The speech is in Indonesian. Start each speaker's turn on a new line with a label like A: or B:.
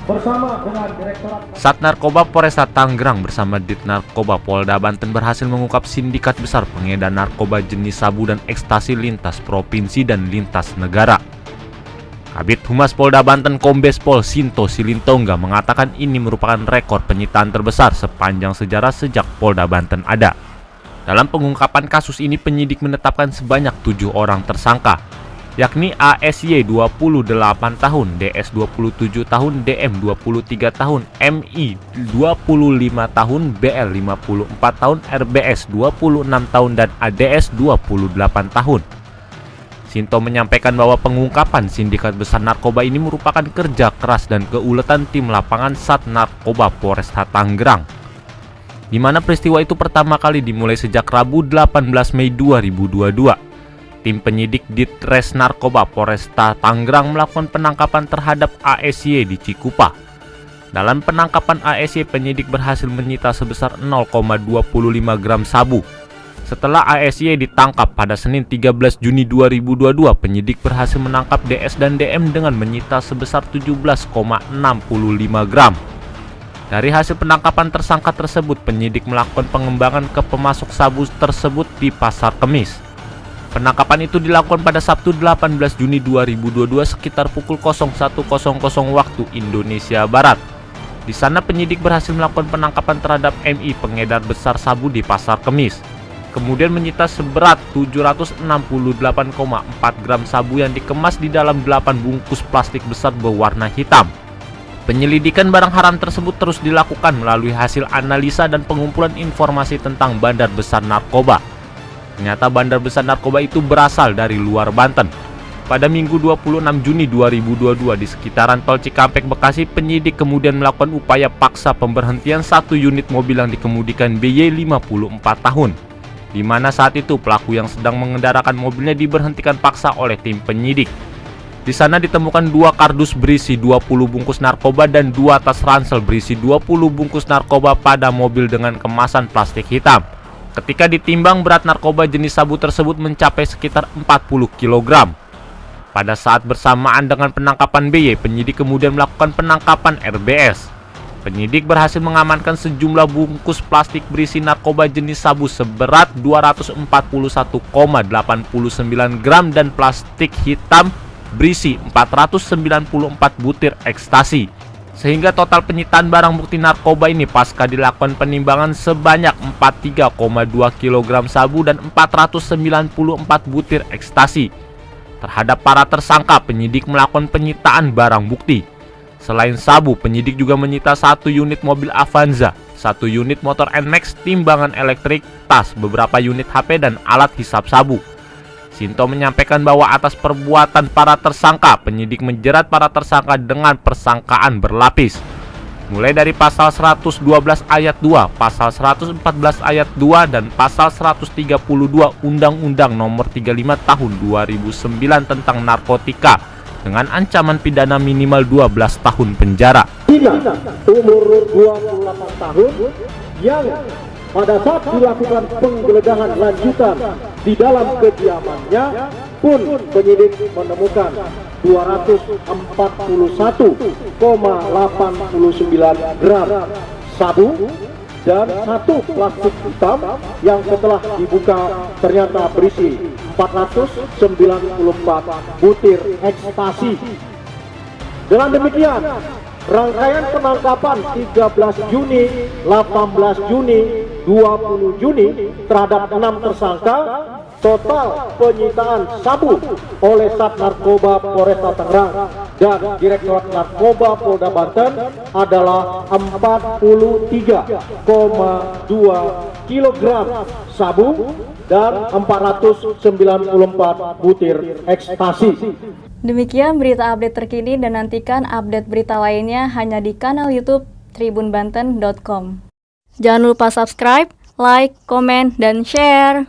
A: bersama dengan Direktorat
B: Sat Narkoba Polresta Tangerang bersama Dit Narkoba Polda Banten berhasil mengungkap sindikat besar pengedar narkoba jenis sabu dan ekstasi lintas provinsi dan lintas negara. Kabid Humas Polda Banten Kombes Pol Sinto Silintongga mengatakan ini merupakan rekor penyitaan terbesar sepanjang sejarah sejak Polda Banten ada. Dalam pengungkapan kasus ini penyidik menetapkan sebanyak 7 orang tersangka, yakni ASY 28 tahun, DS 27 tahun, DM 23 tahun, MI 25 tahun, BL 54 tahun, RBS 26 tahun, dan ADS 28 tahun. Sinto menyampaikan bahwa pengungkapan sindikat besar narkoba ini merupakan kerja keras dan keuletan tim lapangan Sat Narkoba Polresta Tangerang, di mana peristiwa itu pertama kali dimulai sejak Rabu 18 Mei 2022. Tim penyidik Ditres Narkoba Polresta Tangerang melakukan penangkapan terhadap ASY di Cikupa. Dalam penangkapan ASY, penyidik berhasil menyita sebesar 0,25 gram sabu. Setelah ASY ditangkap pada Senin 13 Juni 2022, penyidik berhasil menangkap DS dan DM dengan menyita sebesar 17,65 gram. Dari hasil penangkapan tersangka tersebut, penyidik melakukan pengembangan ke pemasok sabu tersebut di Pasar Kemis. Penangkapan itu dilakukan pada Sabtu 18 Juni 2022 sekitar pukul 01.00 waktu Indonesia Barat. Di sana penyidik berhasil melakukan penangkapan terhadap MI pengedar besar sabu di Pasar Kemis. Kemudian menyita seberat 768,4 gram sabu yang dikemas di dalam 8 bungkus plastik besar berwarna hitam. Penyelidikan barang haram tersebut terus dilakukan melalui hasil analisa dan pengumpulan informasi tentang bandar besar narkoba. Ternyata bandar besar narkoba itu berasal dari luar Banten. Pada Minggu 26 Juni 2022 di sekitaran Tol Cikampek, Bekasi, penyidik kemudian melakukan upaya paksa pemberhentian satu unit mobil yang dikemudikan BY 54 tahun. Di mana saat itu pelaku yang sedang mengendarakan mobilnya diberhentikan paksa oleh tim penyidik. Di sana ditemukan 2 kardus berisi 20 bungkus narkoba dan 2 tas ransel berisi 20 bungkus narkoba pada mobil dengan kemasan plastik hitam. Ketika ditimbang, berat narkoba jenis sabu tersebut mencapai sekitar 40 kg. Pada saat bersamaan dengan penangkapan BY, penyidik kemudian melakukan penangkapan RBS. Penyidik berhasil mengamankan sejumlah bungkus plastik berisi narkoba jenis sabu seberat 241,89 gram dan plastik hitam berisi 494 butir ekstasi. Sehingga total penyitaan barang bukti narkoba ini pasca dilakukan penimbangan sebanyak 43,2 kg sabu dan 494 butir ekstasi. Terhadap para tersangka, penyidik melakukan penyitaan barang bukti. Selain sabu, penyidik juga menyita 1 unit mobil Avanza, 1 unit motor NMAX, timbangan elektrik, tas, beberapa unit HP, dan alat hisap sabu. Sinto menyampaikan bahwa atas perbuatan para tersangka, penyidik menjerat para tersangka dengan persangkaan berlapis. Mulai dari pasal 112 ayat 2, pasal 114 ayat 2, dan pasal 132 Undang-Undang Nomor 35 Tahun 2009 tentang narkotika dengan ancaman pidana minimal 12 tahun penjara.
A: umur 28 tahun yang pada saat dilakukan penggeledahan lanjutan di dalam kediamannya pun penyidik menemukan 241,89 gram sabu dan 1 plastik hitam yang setelah dibuka ternyata berisi 494 butir ekstasi. Dengan demikian, rangkaian penangkapan 13 Juni, 18 Juni, 20 Juni terhadap 6 tersangka, total penyitaan sabu oleh Sat Narkoba Polresta Tangerang dan Direktorat Narkoba Polda Banten adalah 43,2 kg sabu dan 494 butir ekstasi.
C: Demikian berita update terkini dan nantikan update berita lainnya hanya di kanal YouTube tribunbanten.com. Jangan lupa subscribe, like, komen, dan share.